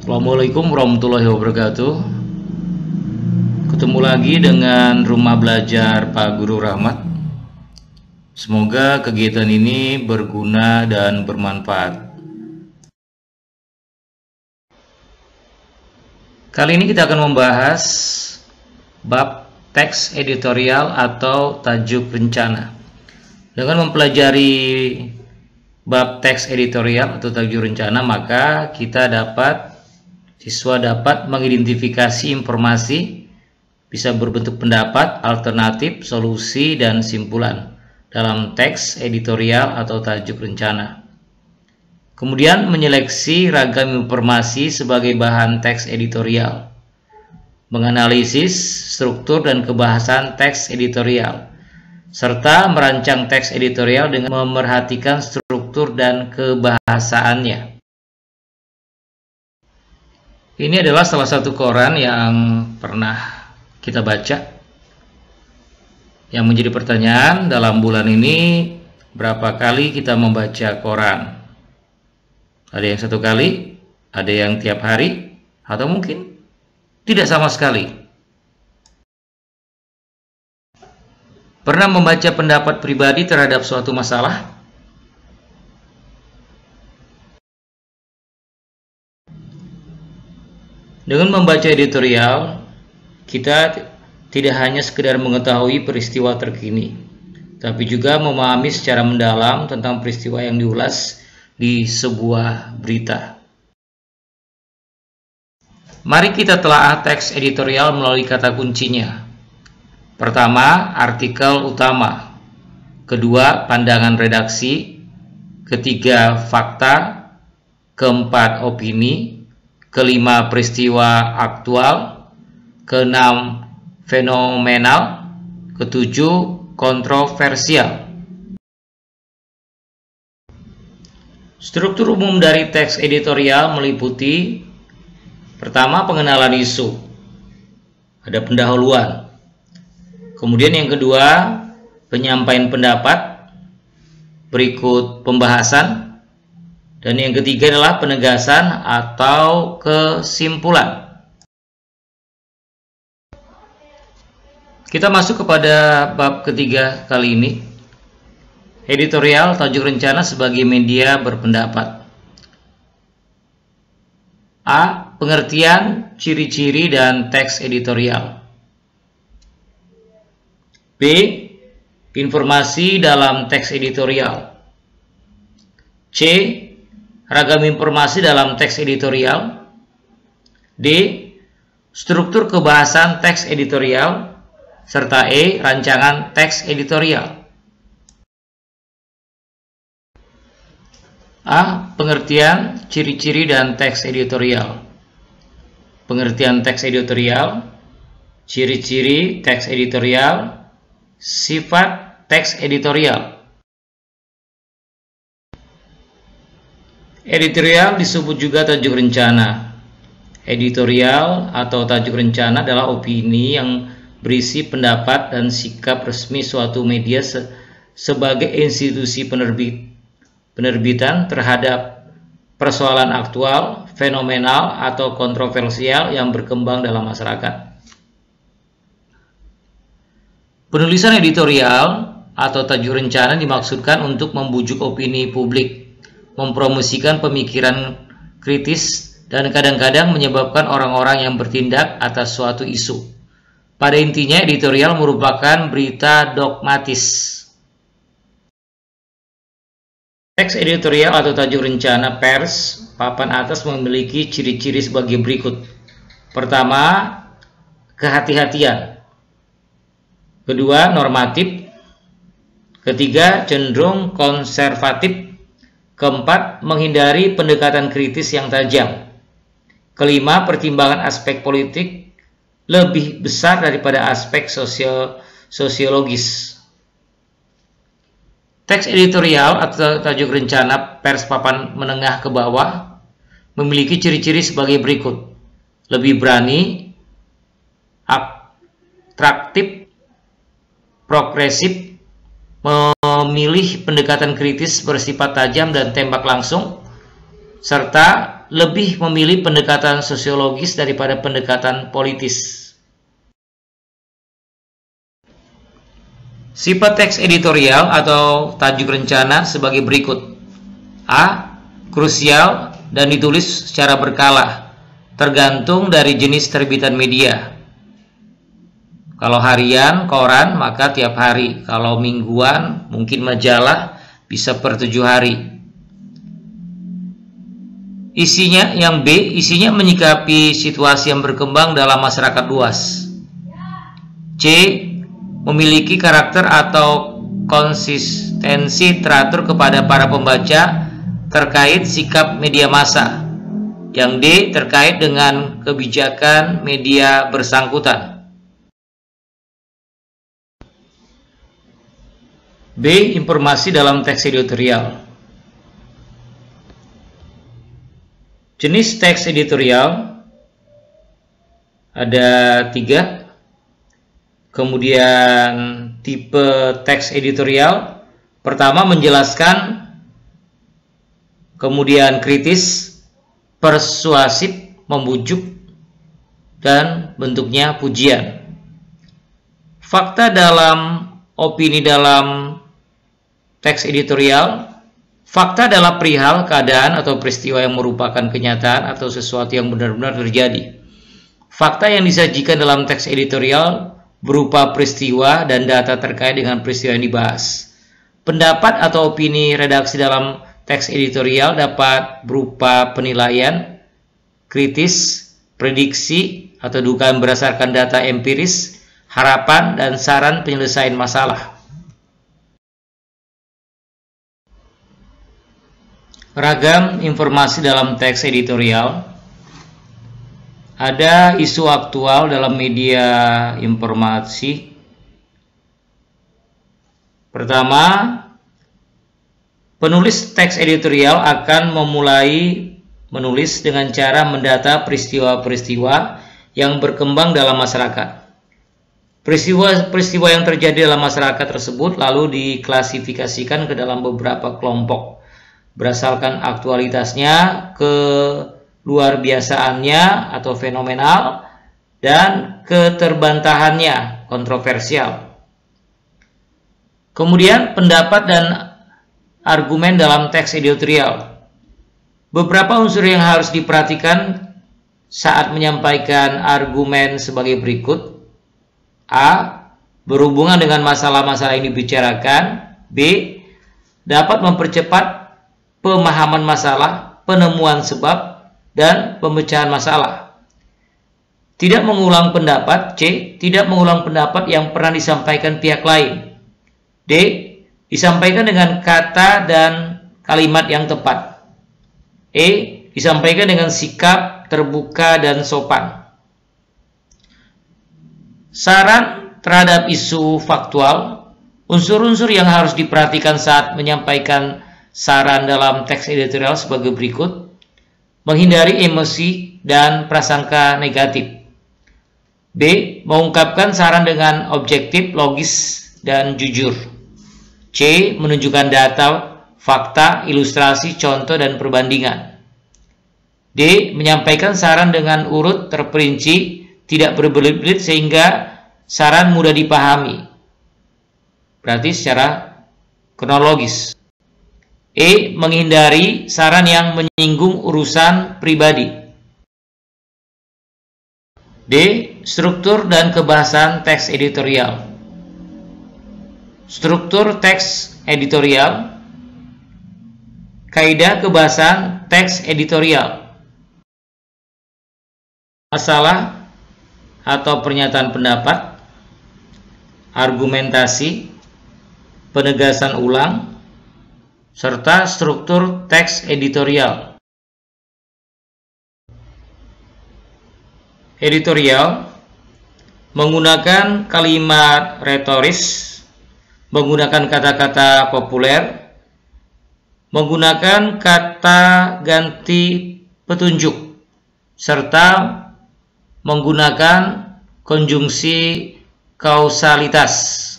Assalamualaikum warahmatullahi wabarakatuh. Ketemu lagi dengan Rumah Belajar Pak Guru Rahmat. Semoga kegiatan ini berguna dan bermanfaat. Kali ini kita akan membahas bab teks editorial atau tajuk rencana. Dengan mempelajari bab teks editorial atau tajuk rencana, maka siswa dapat mengidentifikasi informasi, bisa berbentuk pendapat, alternatif, solusi, dan simpulan dalam teks editorial atau tajuk rencana. Kemudian menyeleksi ragam informasi sebagai bahan teks editorial, menganalisis struktur dan kebahasan teks editorial, serta merancang teks editorial dengan memerhatikan struktur dan kebahasaannya. Ini adalah salah satu koran yang pernah kita baca. Yang menjadi pertanyaan, dalam bulan ini berapa kali kita membaca koran? Ada yang 1 kali, ada yang tiap hari, atau mungkin tidak sama sekali. Pernah membaca pendapat pribadi terhadap suatu masalah? Dengan membaca editorial, kita tidak hanya sekedar mengetahui peristiwa terkini, tapi juga memahami secara mendalam tentang peristiwa yang diulas di sebuah berita. Mari kita telaah teks editorial melalui kata kuncinya. Pertama, artikel utama. Kedua, pandangan redaksi. Ketiga, fakta. Keempat, opini. Kelima, peristiwa aktual. Keenam, fenomenal. Ketujuh, kontroversial. Struktur umum dari teks editorial meliputi: pertama, pengenalan isu. Ada pendahuluan. Kemudian yang kedua, penyampaian pendapat. Berikut pembahasan. Dan yang ketiga adalah penegasan atau kesimpulan. Kita masuk kepada bab ketiga kali ini. Editorial tajuk rencana sebagai media berpendapat. A. Pengertian, ciri-ciri, dan teks editorial. B. Informasi dalam teks editorial. C. Ragam informasi dalam teks editorial. D. Struktur kebahasan teks editorial. Serta E. Rancangan teks editorial. A. Pengertian, ciri-ciri, dan teks editorial. Pengertian teks editorial, ciri-ciri teks editorial, sifat teks editorial. Editorial disebut juga tajuk rencana. Editorial atau tajuk rencana adalah opini yang berisi pendapat dan sikap resmi suatu media sebagai institusi penerbitan terhadap persoalan aktual, fenomenal, atau kontroversial yang berkembang dalam masyarakat. Penulisan editorial atau tajuk rencana dimaksudkan untuk membujuk opini publik, mempromosikan pemikiran kritis, dan kadang-kadang menyebabkan orang-orang yang bertindak atas suatu isu. Pada intinya, editorial merupakan berita dogmatis. Teks editorial atau tajuk rencana pers papan atas memiliki ciri-ciri sebagai berikut. Pertama, kehati-hatian. Kedua, normatif. Ketiga, cenderung konservatif. Keempat, menghindari pendekatan kritis yang tajam. Kelima, pertimbangan aspek politik lebih besar daripada aspek sosiologis. Teks editorial atau tajuk rencana pers papan menengah ke bawah memiliki ciri-ciri sebagai berikut. Lebih berani, atraktif, progresif, memilih pendekatan kritis bersifat tajam dan tembak langsung, serta lebih memilih pendekatan sosiologis daripada pendekatan politis. Sifat teks editorial atau tajuk rencana sebagai berikut. A. Krusial dan ditulis secara berkala, tergantung dari jenis terbitan media. Kalau harian, koran, maka tiap hari. Kalau mingguan, mungkin majalah, bisa per 7 hari. Isinya, yang B, isinya menyikapi situasi yang berkembang dalam masyarakat luas. C. Memiliki karakter atau konsistensi teratur kepada para pembaca terkait sikap media massa. Yang D. Terkait dengan kebijakan media bersangkutan. B. Informasi dalam teks editorial. Jenis teks editorial ada 3. Kemudian tipe teks editorial, pertama menjelaskan, kemudian kritis, persuasif, membujuk, dan bentuknya pujian. Fakta dalam opini dalam teks editorial. Fakta adalah perihal keadaan atau peristiwa yang merupakan kenyataan atau sesuatu yang benar-benar terjadi. Fakta yang disajikan dalam teks editorial berupa peristiwa dan data terkait dengan peristiwa yang dibahas. Pendapat atau opini redaksi dalam teks editorial dapat berupa penilaian, kritis, prediksi, atau dugaan berdasarkan data empiris, harapan, dan saran penyelesaian masalah. Ragam informasi dalam teks editorial. Ada isu aktual dalam media informasi. Pertama, penulis teks editorial akan memulai menulis dengan cara mendata peristiwa-peristiwa yang berkembang dalam masyarakat. Peristiwa-peristiwa yang terjadi dalam masyarakat tersebut lalu diklasifikasikan ke dalam beberapa kelompok berdasarkan aktualitasnya, luar biasaannya atau fenomenal, dan keterbantahannya, kontroversial. Kemudian pendapat dan argumen dalam teks editorial. Beberapa unsur yang harus diperhatikan saat menyampaikan argumen sebagai berikut. A. Berhubungan dengan masalah-masalah yang dibicarakan. B. Dapat mempercepat pemahaman masalah, penemuan sebab, dan pemecahan masalah. Tidak mengulang pendapat. C. Tidak mengulang pendapat yang pernah disampaikan pihak lain. D. Disampaikan dengan kata dan kalimat yang tepat. E. Disampaikan dengan sikap terbuka dan sopan. Saran terhadap isu faktual. Unsur-unsur yang harus diperhatikan saat menyampaikan saran dalam teks editorial sebagai berikut. Menghindari emosi dan prasangka negatif. B. Mengungkapkan saran dengan objektif, logis, dan jujur. C. Menunjukkan data, fakta, ilustrasi, contoh, dan perbandingan. D. Menyampaikan saran dengan urut terperinci, tidak berbelit-belit sehingga saran mudah dipahami. Berarti secara kronologis. E. Menghindari saran yang menyinggung urusan pribadi. D. Struktur dan kebahasan teks editorial. Struktur teks editorial. Kaidah kebahasan teks editorial. Masalah atau pernyataan pendapat, argumentasi, penegasan ulang, serta struktur teks editorial. Editorial menggunakan kalimat retoris, menggunakan kata-kata populer, menggunakan kata ganti petunjuk, serta menggunakan konjungsi kausalitas.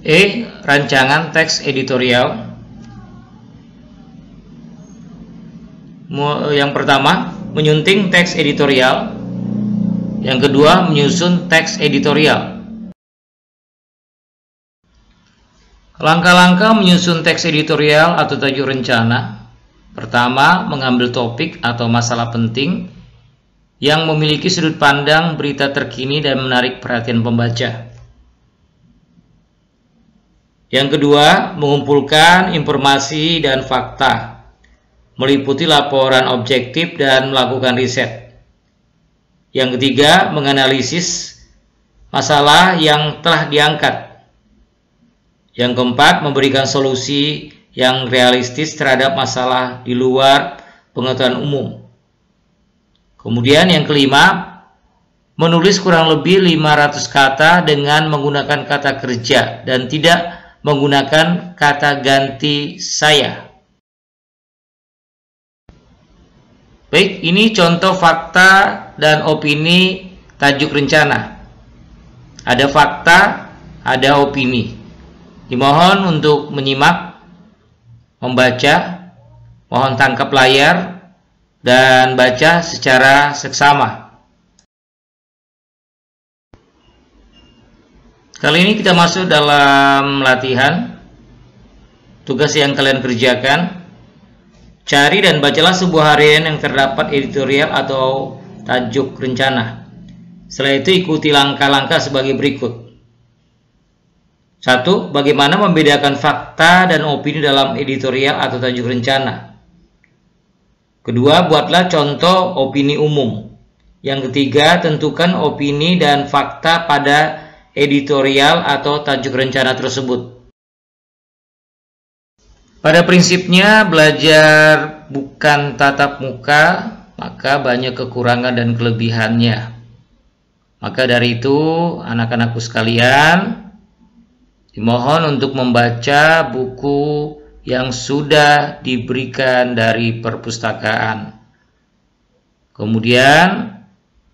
E. Rancangan teks editorial. Yang pertama, menyunting teks editorial. Yang kedua, menyusun teks editorial. Langkah-langkah menyusun teks editorial atau tajuk rencana. Pertama, mengambil topik atau masalah penting yang memiliki sudut pandang berita terkini dan menarik perhatian pembaca. Yang kedua, mengumpulkan informasi dan fakta, meliputi laporan objektif dan melakukan riset. Yang ketiga, menganalisis masalah yang telah diangkat. Yang keempat, memberikan solusi yang realistis terhadap masalah di luar pengetahuan umum. Kemudian yang kelima, menulis kurang lebih 500 kata dengan menggunakan kata kerja dan tidak menggunakan kata ganti saya. Baik, ini contoh fakta dan opini tajuk rencana. Ada fakta, ada opini. Dimohon untuk menyimak, membaca, mohon tangkap layar, dan baca secara seksama. Kali ini kita masuk dalam latihan. Tugas yang kalian kerjakan, cari dan bacalah sebuah harian yang terdapat editorial atau tajuk rencana. Setelah itu ikuti langkah-langkah sebagai berikut. 1. Bagaimana membedakan fakta dan opini dalam editorial atau tajuk rencana. Kedua, buatlah contoh opini umum. Yang ketiga, tentukan opini dan fakta pada editorial atau tajuk rencana tersebut. Pada prinsipnya, belajar bukan tatap muka, maka banyak kekurangan dan kelebihannya. Maka dari itu, anak-anakku sekalian, dimohon untuk membaca buku yang sudah diberikan dari perpustakaan. Kemudian,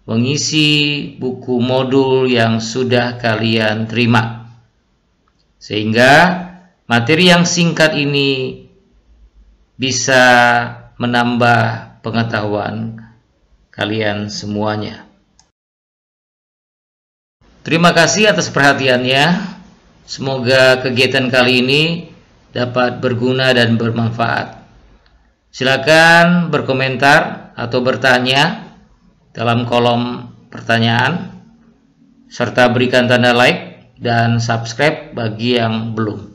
mengisi buku modul yang sudah kalian terima. Sehingga materi yang singkat ini bisa menambah pengetahuan kalian semuanya. Terima kasih atas perhatiannya. Semoga kegiatan kali ini dapat berguna dan bermanfaat. Silakan berkomentar atau bertanya dalam kolom pertanyaan, serta berikan tanda like dan subscribe bagi yang belum.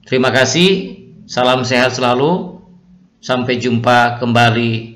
Terima kasih, salam sehat selalu, sampai jumpa kembali